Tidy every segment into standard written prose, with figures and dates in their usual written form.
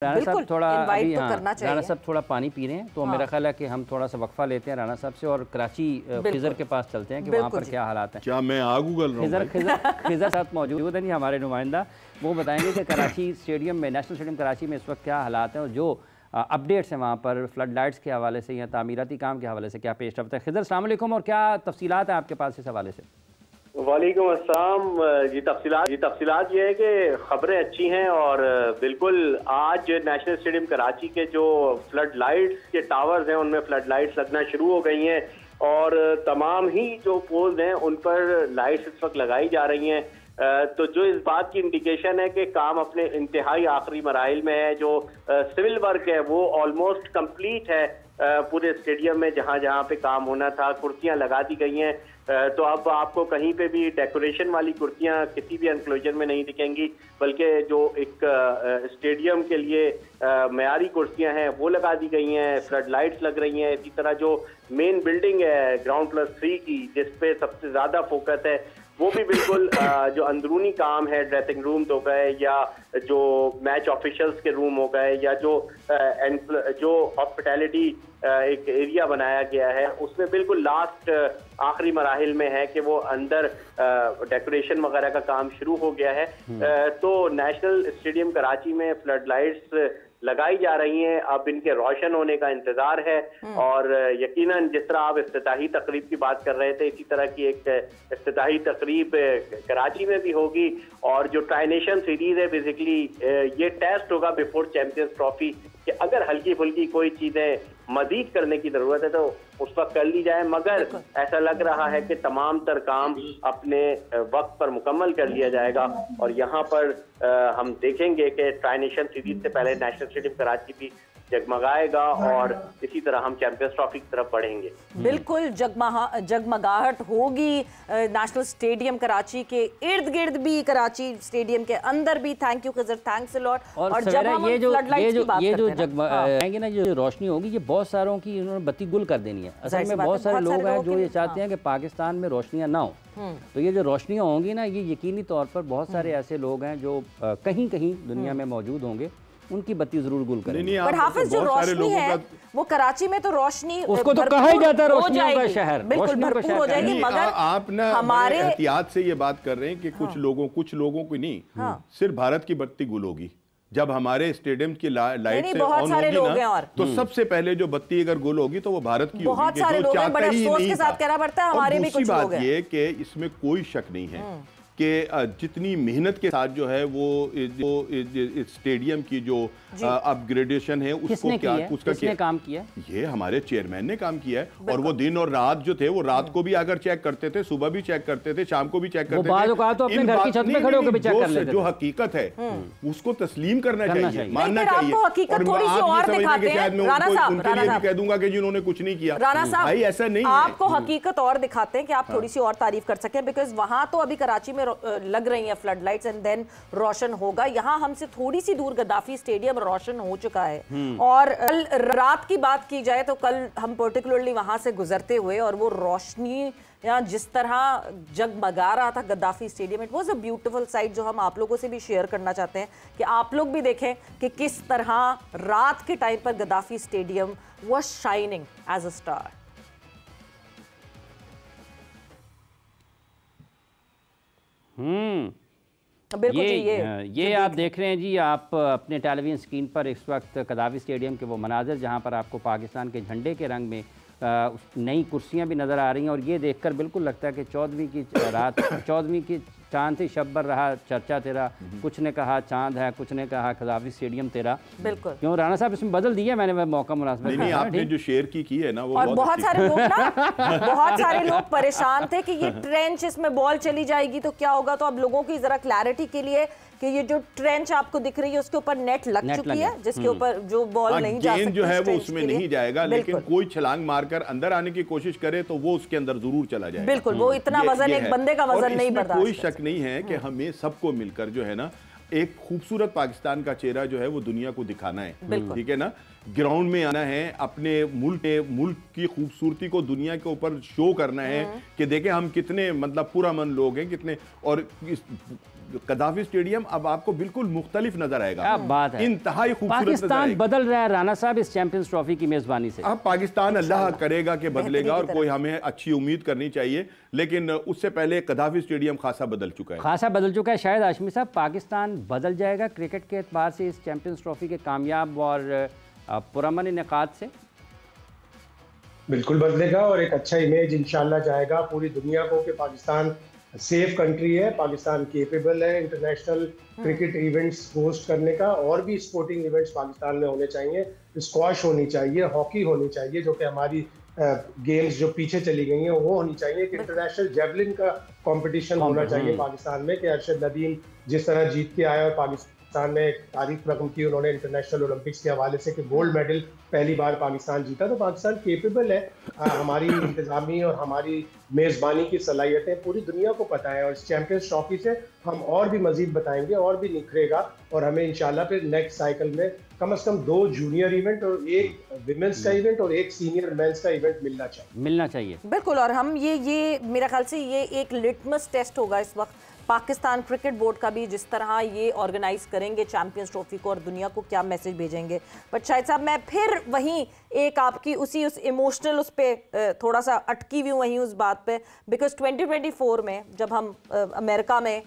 राणा साहब थोड़ा अभी तो करना चाहिए। राणा साहब थोड़ा पानी पी रहे हैं तो मेरा ख्याल है कि हम थोड़ा सा वक्फा लेते हैं राणा साहब से और कराची खिजर के पास चलते हैं कि वहाँ पर क्या हालात हैं। क्या मैं आग उगल रहा हूँ? खिजर साथ मौजूद है नहीं हमारे नुमाइंदा, वो बताएंगे कि कराची स्टेडियम में, नेशनल स्टेडियम कराची में इस वक्त क्या हालात हैं और जो अपडेट्स हैं वहाँ पर फ्लड लाइट्स के हवाले से या तामीराती काम के हवाले से क्या पेश रफ्त है। खिजर अस्सलाम वालेकुम, और क्या तफसीलात हैं आपके पास इस हवाले से? वालेकुम अस्सलाम। जी तफसीलात ये है कि खबरें अच्छी हैं और बिल्कुल आज नेशनल स्टेडियम कराची के जो फ्लड लाइट्स के टावर्स हैं उनमें फ्लड लाइट्स लगना शुरू हो गई हैं और तमाम ही जो पोल्स हैं उन पर लाइट्स इस वक्त लगाई जा रही हैं। तो जो इस बात की इंडिकेशन है कि काम अपने इंतहाई आखिरी मराहिल में है। जो सिविल वर्क है वो ऑलमोस्ट कंप्लीट है पूरे स्टेडियम में, जहां जहां पे काम होना था कुर्सियां लगा दी गई हैं। तो अब आपको कहीं पे भी डेकोरेशन वाली कुर्सियां किसी भी एनक्लोजर में नहीं दिखेंगी, बल्कि जो एक स्टेडियम के लिए मयारी कुर्सियां हैं वो लगा दी गई हैं, फ्लड लाइट्स लग रही हैं। इसी तरह जो मेन बिल्डिंग है ग्राउंड+3 की, जिस पे सबसे ज़्यादा फोकस है, वो भी बिल्कुल जो अंदरूनी काम है, ड्रेसिंग रूम्स हो गए या जो मैच ऑफिशियल्स के रूम हो गए या जो हॉस्पिटैलिटी एक एरिया बनाया गया है, उसमें बिल्कुल लास्ट आखिरी मराहिल में है कि वो अंदर डेकोरेशन वगैरह का काम शुरू हो गया है। तो नेशनल स्टेडियम कराची में फ्लड लाइट्स लगाई जा रही हैं, अब इनके रोशन होने का इंतजार है और यकीनन जिस तरह आप इफ्तिताही तकरीब की बात कर रहे थे, इसी तरह की एक इफ्तिताही तकरीब कराची में भी होगी। और जो ट्राई नेशन सीरीज है, बेसिकली ये टेस्ट होगा बिफोर चैंपियंस ट्रॉफी कि अगर हल्की फुल्की कोई चीजें मजीद करने की जरूरत है तो उस वक्त कर ली जाए, मगर ऐसा लग रहा है कि तमाम तर काम अपने वक्त पर मुकम्मल कर लिया जाएगा। और यहाँ पर हम देखेंगे कि ट्राई नेशन सीरीज से पहले नेशनल स्टेडियम कराची भी जगमगाएगा और इसी तरह हम चैंपियंस ट्रॉफी की तरफ बढ़ेंगे। बिल्कुल जगमगाहट होगी नेशनल स्टेडियम कराची के इर्द गिर्द भी, कराची स्टेडियम के अंदर भी। Thank you Khizar, thanks a lot. और जब हम ये जो जगमगाएंगे ना, जो रोशनी होगी, ये बहुत सारों की इन्होंने बत्ती गुल कर देनी है। असल में बहुत सारे लोग हैं जो ये चाहते हैं कि पाकिस्तान में रोशनियां ना हो, तो ये जो रोशनियां होंगी ना, ये यकीनी तौर पर बहुत सारे ऐसे लोग हैं जो कहीं कहीं दुनिया में मौजूद होंगे, उनकी बत्ती जरूर गुल करेंगे। पर हाफिज जो रोशनी है वो कराची में तो रोशनी उसको तो कहा ही जाता है रोशनियों का शहर, बिल्कुल भरपूर हो जाएगी। मगर आप ना हमारे एहतियात से ये बात कर रहे हैं कि कुछ लोगों की नहीं, सिर्फ भारत की बत्ती गुल होगी जब हमारे स्टेडियम की लाइट से ऑन होगी ना, तो सबसे पहले जो बत्ती अगर गुल होगी तो वो भारत की होगी। बहुत सारे लोग हैं, बड़े अफसोस के साथ कहना पड़ता है, हमारे भी कुछ लोग हैं। ये कि इसमें कोई शक नहीं है कि जितनी मेहनत के साथ जो है वो स्टेडियम की जो अपग्रेडेशन है उसका काम किया, ये हमारे चेयरमैन ने काम किया है। और वो दिन और रात जो थे, वो रात को भी अगर चेक करते थे, सुबह भी चेक करते थे, शाम को भी चेक करते थे। जो हकीकत है उसको तस्लीम करना चाहिए, मानना चाहिए। और मैं कह दूंगा कि जिन्होंने कुछ नहीं किया, भाई ऐसा नहीं। आपको हकीकत और दिखाते हैं कि आप थोड़ी सी और तारीफ कर सकें, बिकॉज वहां तो अभी कराची में लग रही हैं फ्लड लाइट्स एंड देन रोशन होगा। यहाँ हमसे थोड़ी सी दूर गद्दाफी स्टेडियम रोशन हो चुका है। और कल रात की बात की जाए तो कल हम पर्टिकुलरली वहां से गुजरते हुए और वो रोशनी या जिस तरह जगमगा रहा था Gaddafi stadium, it was a beautiful sight जो हम आप लोगों से भी शेयर करना चाहते हैं कि आप लोग भी देखें कि किस तरह रात के टाइम पर Gaddafi stadium was shining as a star. ये आप देख रहे हैं जी, आप अपने टेलीविजन स्क्रीन पर इस वक्त गद्दाफी स्टेडियम के वो मनाजिर जहां पर आपको पाकिस्तान के झंडे के रंग में नई कुर्सियां भी नज़र आ रही हैं। और ये देखकर बिल्कुल लगता है कि 14वीं की रात, 14वीं की चांद थी, शब्बर रहा चर्चा तेरा, कुछ ने कहा चांद है, कुछ ने कहा गद्दाफी स्टेडियम तेरा। बिल्कुल क्यों राणा साहब इसमें बदल दिया मैंने मौका मुनासिब। नहीं, आपने जो शेयर की है ना, वो और बहुत सारे लोग ना बहुत सारे लोग परेशान थे कि ये ट्रेंच, इसमें बॉल चली जाएगी तो क्या होगा। तो अब लोगों की जरा क्लैरिटी के लिए कि ये जो ट्रेंच आपको दिख रही है उसके ऊपर नेट लग चुकी है, जिसके ऊपर जो बॉल नहीं जा सकती, जो है वो उसमें नहीं जाएगा। लेकिन कोई छलांग मारकर अंदर आने की कोशिश करे तो वो उसके अंदर जरूर चला जाएगा। बिल्कुल, वो इतना वजन एक बंदे का वजन नहीं बर्दाश्त। कोई शक नहीं है कि हमें सबको मिलकर जो है ना एक खूबसूरत पाकिस्तान का चेहरा जो है वो दुनिया को दिखाना है, ठीक है ना। ग्राउंड में आना है, अपने मुल्क की खूबसूरती को दुनिया के ऊपर शो करना है कि देखें हम कितने मतलब पुरअमन लोग हैं, कितने। और कदाफी स्टेडियम अब आपको बिल्कुल मुख्तलिफ नजर आएगा। क्या बात है, इंतहाई खूबसूरत। पाकिस्तान बदल रहा है राना साहब इस चैंपियंस ट्रॉफी की मेजबानी से। अब पाकिस्तान अल्लाह करेगा कि बदलेगा और कोई हमें अच्छी उम्मीद करनी चाहिए, लेकिन उससे पहले कदाफी स्टेडियम खासा बदल चुका है, खासा बदल चुका है। शायद हाशमी साहब पाकिस्तान बदल जाएगा क्रिकेट के एतबार से इस चैंपियंस ट्रॉफी के कामयाब और पुरअमन इनेकाद से। बिल्कुल बदलेगा और एक अच्छा इमेज इंशाल्लाह जाएगा पूरी दुनिया को कि पाकिस्तान सेफ कंट्री है, पाकिस्तान केपेबल है इंटरनेशनल क्रिकेट इवेंट्स होस्ट करने का। और भी स्पोर्टिंग इवेंट्स पाकिस्तान में होने चाहिए, स्क्वाश होनी चाहिए, हॉकी होनी चाहिए, जो कि हमारी गेम्स जो पीछे चली गई हैं वो होनी चाहिए। कि इंटरनेशनल जेवलिन का कंपटीशन होना चाहिए पाकिस्तान में, कि अरशद नदीम जिस तरह जीत के आया और पाकिस्तान ने तारीफ रकम की उन्होंने इंटरनेशनल ओलंपिक्स के हवाले से कि गोल्ड मेडल पहली बार पाकिस्तान जीता। तो पाकिस्तान केपेबल है, हमारी इंतजामी और हमारी मेज़बानी की सलाहियतें पूरी दुनिया को पता है। और इस चैंपियंस ट्रॉफी से हम और भी मजीद बताएंगे और भी निखरेगा और हमें इंशाल्लाह फिर नेक्स्ट साइकिल में कम से कम 2 जूनियर इवेंट और 1 विमेंस का इवेंट और 1 सीनियर मेंस का इवेंट मिलना चाहिए। बिल्कुल। और हम ये मेरा ख्याल से ये एक लिटमस टेस्ट होगा इस वक्त पाकिस्तान क्रिकेट बोर्ड का भी, जिस तरह ये ऑर्गेनाइज करेंगे चैंपियंस ट्रॉफी को और दुनिया को क्या मैसेज भेजेंगे। बट शायद साहब मैं फिर वहीं एक आपकी उस इमोशनल उस पे थोड़ा सा अटकी हुई वहीं उस बात पे, बिकॉज 2024 में जब हम अमेरिका में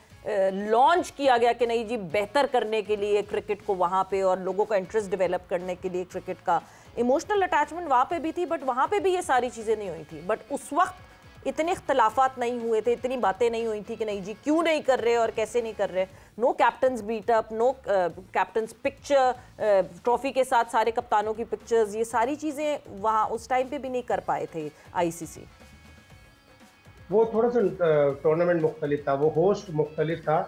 लॉन्च किया गया कि नहीं जी बेहतर करने के लिए क्रिकेट को वहाँ पे और लोगों का इंटरेस्ट डेवलप करने के लिए क्रिकेट का इमोशनल अटैचमेंट वहाँ पे भी थी, बट वहाँ पे भी ये सारी चीज़ें नहीं हुई थी। बट उस वक्त इतने इख्तलाफात नहीं हुए थे, इतनी बातें नहीं हुई थी कि नहीं जी क्यों नहीं कर रहे और कैसे नहीं कर रहे। No captains beat up, no captains picture, trophy के साथ सारे कप्तानों की पिक्चर्स, ये सारी चीज़ें वहाँ उस टाइम पे भी नहीं कर पाए थे आईसीसी। वो थोड़ा सा टूर्नामेंट मुख्तलिफ था, वो होस्ट मुख्तलिफ था।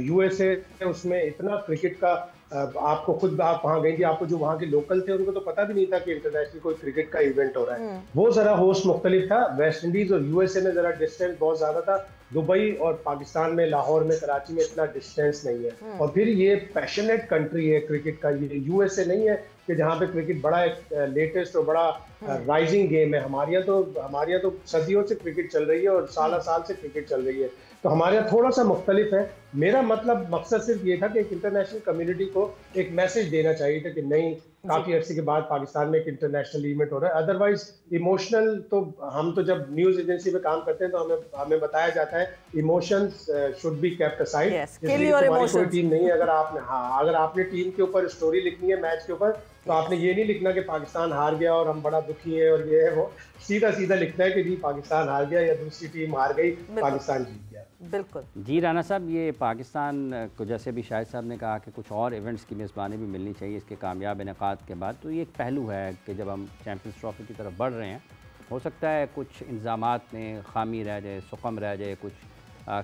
यूएसए उसमें इतना क्रिकेट का आपको खुद आप वहाँ गई थी, आपको जो वहाँ के लोकल थे उनको तो पता भी नहीं था कि इंटरनेशनल कोई क्रिकेट का इवेंट हो रहा है। वो जरा होस्ट मुख्तलिफ था। वेस्ट इंडीज और यूएसए में जरा डिस्टेंस बहुत ज्यादा था। दुबई और पाकिस्तान में, लाहौर में, कराची में इतना डिस्टेंस नहीं है। और फिर ये पैशनेट कंट्री है क्रिकेट का, ये यूएसए नहीं है कि जहाँ पे क्रिकेट बड़ा एक लेटेस्ट और बड़ा राइजिंग गेम है। हमारे यहाँ तो सदियों से क्रिकेट चल रही है और साल से क्रिकेट चल रही है, तो हमारे यहाँ थोड़ा सा मुख्तलिफ है। मेरा मकसद सिर्फ ये था कि एक इंटरनेशनल कम्युनिटी को एक मैसेज देना चाहिए था कि नहीं, काफी अर्से के बाद पाकिस्तान में एक इंटरनेशनल इवेंट हो रहा है। अदरवाइज इमोशनल तो हम तो जब न्यूज एजेंसी में काम करते हैं तो हमें बताया जाता है emotions should be kept aside. इसलिए तुम्हारी कोई टीम नहीं है, अगर आपने टीम के ऊपर स्टोरी लिखनी है मैच के ऊपर, तो आपने ये नहीं लिखना कि पाकिस्तान हार गया और हम बड़ा दुखी है और ये है वो। सीधा लिखना है कि जी पाकिस्तान हार गया या दूसरी टीम हार गई, पाकिस्तान जीत गया। बिल्कुल जी राना साहब, ये पाकिस्तान को जैसे भी शाहिद साहब ने कहा कि कुछ और इवेंट्स की मेज़बानी भी मिलनी चाहिए इसके कामयाब इनेकाद के बाद, तो ये एक पहलू है कि जब हम चैंपियंस ट्रॉफी की तरफ बढ़ रहे हैं, हो सकता है कुछ इंतज़ामात में खामी रह जाए, सुकम रह जाए, कुछ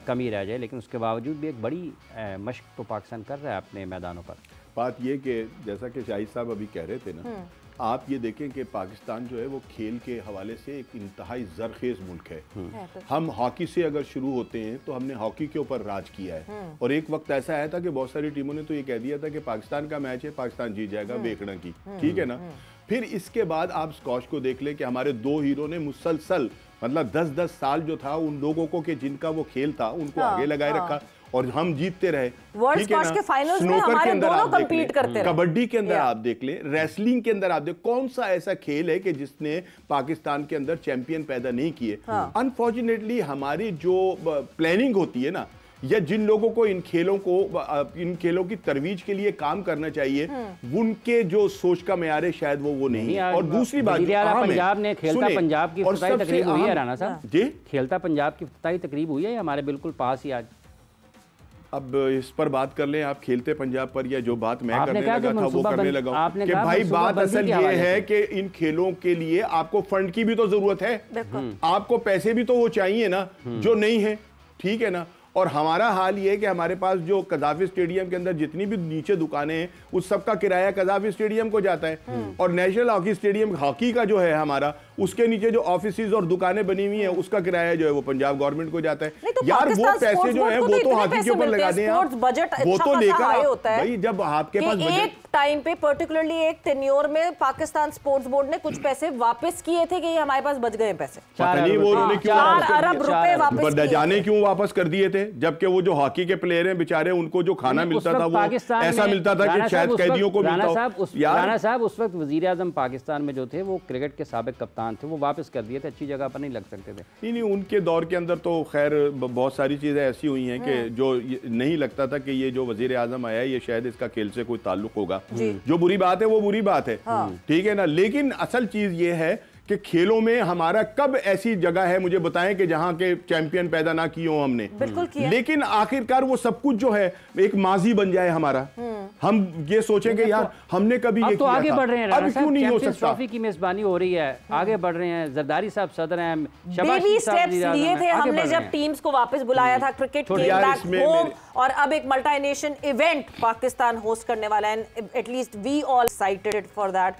कमी रह जाए, लेकिन उसके बावजूद भी एक बड़ी मशक तो पाकिस्तान कर रहा है अपने मैदानों पर। बात ये कि जैसा कि शाहिद साहब अभी कह रहे थे ना, आप ये देखें कि पाकिस्तान जो है वो खेल के हवाले से एक इंतहाई ज़रखेज़ मुल्क है। हम हॉकी से अगर शुरू होते हैं तो हमने हॉकी के ऊपर राज किया है, और एक वक्त ऐसा आया था कि बहुत सारी टीमों ने तो ये कह दिया था कि पाकिस्तान का मैच है, पाकिस्तान जीत जाएगा बेकड़ा की, ठीक है ना। फिर इसके बाद आप स्कॉश को देख लें कि हमारे 2 हीरो ने मुसलसल मतलब 10-10 साल जो था उन लोगों को कि जिनका वो खेल था उनको आगे लगाए रखा और हम जीतते रहे। वर्ल्ड स्क्वैश के फाइनल्स में हमारे दोनों कंपीट करते रहे। कबड्डी के अंदर आप देख लें, रेसलिंग के अंदर आप देख, कौन सा ऐसा खेल है कि जिसने पाकिस्तान के अंदर चैंपियन पैदा नहीं किए। अनफॉर्चुनेटली हमारी जो प्लानिंग होती है ना, या जिन लोगों को इन खेलों की तरवीज के लिए काम करना चाहिए, उनके जो सोच का मेयार है शायद वो नहीं है। और दूसरी बात, पंजाब ने खेलता पंजाब की इफ्तिताई तकरीब हुई है राना साहब जी, खेलता पंजाब की इफ्तिताई तकरीब हुई है हमारे बिल्कुल पास ही आज। अब इस पर बात कर लें आप, खेलते पंजाब पर, या जो बात मैं करने लगा था वो करने लगा कि भाई बात असल ये है कि इन खेलों के लिए आपको फंड की भी तो जरूरत है, आपको पैसे भी तो वो चाहिए ना, जो नहीं है, ठीक है ना। और हमारा हाल ये है कि हमारे पास जो कदाफी स्टेडियम के अंदर जितनी भी नीचे दुकानें हैं उस सब का किराया कदाफी स्टेडियम को जाता है, और नेशनल हॉकी स्टेडियम हॉकी का जो है हमारा, उसके नीचे जो ऑफिसेज और दुकानें बनी हुई हैं उसका किराया जो है वो पंजाब गवर्नमेंट को जाता है। तो यार वो पैसे जो है वो तो हॉकी के ऊपर लगा दें, वो तो लेकर भाई जब आपके पास एक टाइम पे पर्टिकुलरली एक टेन्योर में पाकिस्तान स्पोर्ट्स बोर्ड ने कुछ पैसे वापस किए थे कि हमारे पास बच गए पैसे, 4 अरब रुपए वापस जाने क्यों वापस कर दिए थे, जबकि वो जो हॉकी के प्लेयर हैं बेचारे, उनको जो खाना मिलता था वो ऐसा मिलता था कि शायद कैदियों को मिलता हो। राणा साहब उस वक्त वजीर आजम पाकिस्तान में जो थे वो क्रिकेट के साबिक कप्तान थे, वो वापस कर दिए थे, अच्छी जगह पर नहीं लग सकते थे। नहीं, उनके दौर के अंदर तो खैर बहुत सारी चीजें ऐसी हुई हैं कि जो नहीं लगता था कि ये जो वजीर आजम आया ये शायद इसका खेल से कोई ताल्लुक होगा। जो बुरी बात है वो बुरी बात है, ठीक है ना। लेकिन असल चीज ये है कि खेलों में हमारा कब ऐसी जगह है, मुझे बताएं कि जहां के चैंपियन पैदा ना किए हो हमने। बिल्कुल किया। लेकिन आखिरकार वो सब कुछ जो है एक माजी बन जाए हमारा, हम ये सोचें कि यार हमने कभी ये तो किया आगे था, बढ़ रहे हैं, अब क्यों नहीं हो सकता। ट्रॉफी की मेजबानी हो रही है, आगे बढ़ रहे हैं, जरदारी साहब सदर हैं, बेबी स्टेप्स लिए थे हमने जब टीम्स को वापस बुलाया था, क्रिकेट केम बैक होम, और अब एक multi nation event Pakistan host करने वाला है, at least we all excited for that.